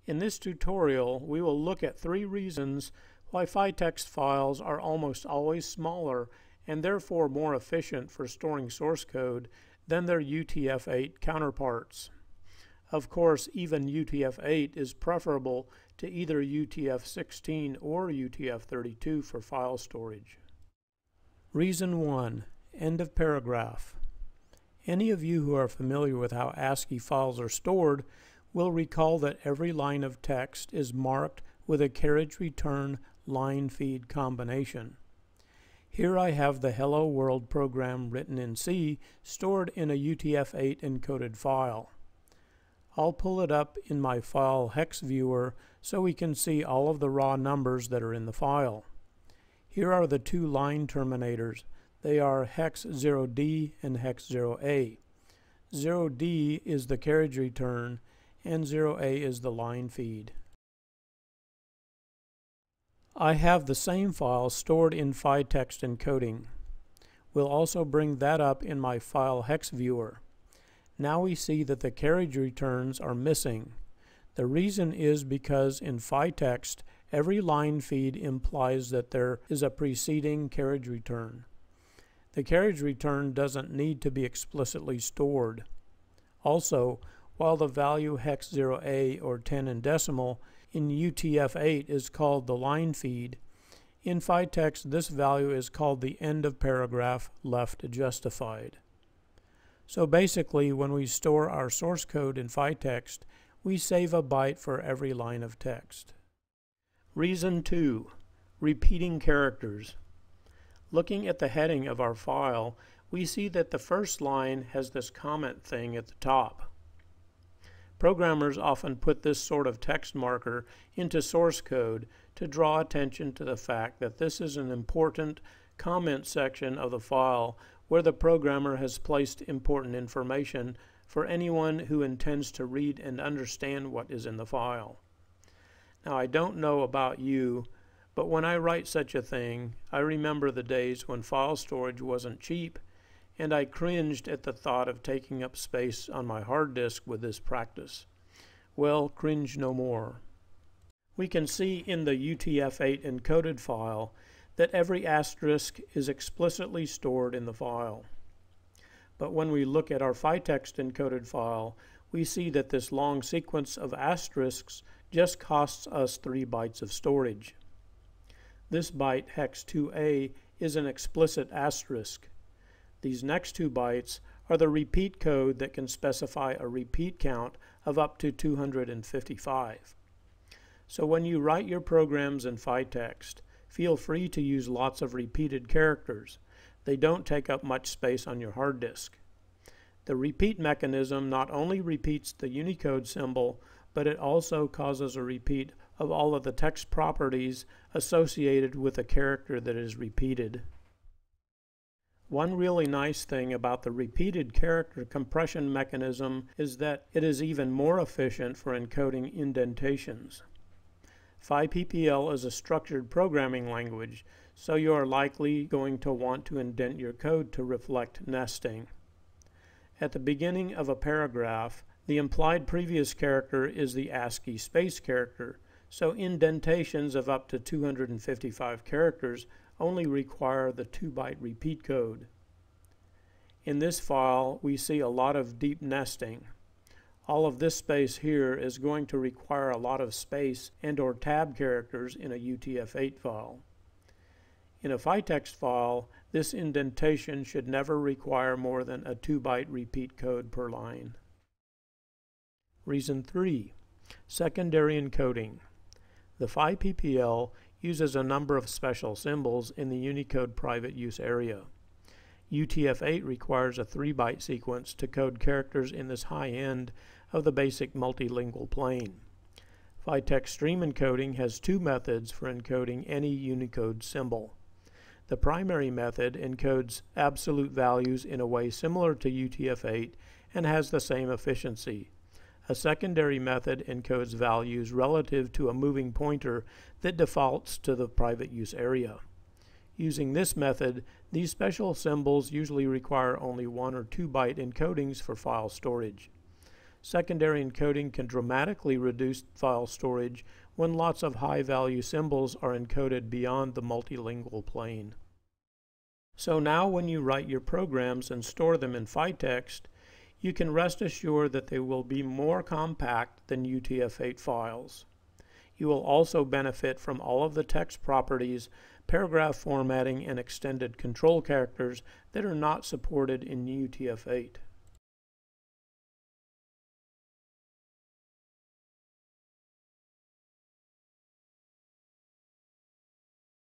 In this tutorial, we will look at 3 reasons why ΦText files are almost always smaller and therefore more efficient for storing source code than their UTF-8 counterparts. Of course, even UTF-8 is preferable to either UTF-16 or UTF-32 for file storage. Reason 1. End of paragraph. Any of you who are familiar with how ASCII files are stored will recall that every line of text is marked with a carriage return line feed combination. Here I have the Hello World program written in C stored in a UTF-8 encoded file. I'll pull it up in my file hex viewer so we can see all of the raw numbers that are in the file. Here are the 2 line terminators. They are hex 0D and hex 0A. 0D is the carriage return and 0A is the line feed. I have the same file stored in ΦText encoding. We'll also bring that up in my file hex viewer. Now we see that the carriage returns are missing. The reason is because in ΦText, every line feed implies that there is a preceding carriage return. The carriage return doesn't need to be explicitly stored. Also, while the value hex 0A or 10 in decimal in UTF-8 is called the line feed, in ΦText this value is called the end of paragraph left justified. So basically, when we store our source code in ΦText, we save a byte for every line of text. Reason 2. Repeating characters. Looking at the heading of our file, we see that the first line has this comment thing at the top. Programmers often put this sort of text marker into source code to draw attention to the fact that this is an important comment section of the file where the programmer has placed important information for anyone who intends to read and understand what is in the file. Now, I don't know about you, but when I write such a thing, I remember the days when file storage wasn't cheap, and I cringed at the thought of taking up space on my hard disk with this practice. Well, cringe no more. We can see in the UTF-8 encoded file that every asterisk is explicitly stored in the file. But when we look at our ΦText encoded file, we see that this long sequence of asterisks just costs us 3 bytes of storage. This byte, hex 2A, is an explicit asterisk. These next 2 bytes are the repeat code that can specify a repeat count of up to 255. So when you write your programs in ΦText, feel free to use lots of repeated characters. They don't take up much space on your hard disk. The repeat mechanism not only repeats the Unicode symbol, but it also causes a repeat of all of the text properties associated with the character that is repeated. One really nice thing about the repeated character compression mechanism is that it is even more efficient for encoding indentations. PyPPL is a structured programming language, so you are likely going to want to indent your code to reflect nesting. At the beginning of a paragraph, the implied previous character is the ASCII space character, so indentations of up to 255 characters only require the 2-byte repeat code. In this file, we see a lot of deep nesting. All of this space here is going to require a lot of space and/or tab characters in a UTF-8 file. In a ΦText file, this indentation should never require more than a 2-byte repeat code per line. Reason 3. Secondary encoding. The PyPPL uses a number of special symbols in the Unicode private use area. UTF-8 requires a 3-byte sequence to code characters in this high end of the basic multilingual plane. ΦText stream encoding has 2 methods for encoding any Unicode symbol. The primary method encodes absolute values in a way similar to UTF-8 and has the same efficiency. A secondary method encodes values relative to a moving pointer that defaults to the private use area. Using this method, these special symbols usually require only 1 or 2 byte encodings for file storage. Secondary encoding can dramatically reduce file storage when lots of high-value symbols are encoded beyond the multilingual plane. So now when you write your programs and store them in ΦText, you can rest assured that they will be more compact than UTF-8 files. You will also benefit from all of the text properties, paragraph formatting, and extended control characters that are not supported in UTF-8.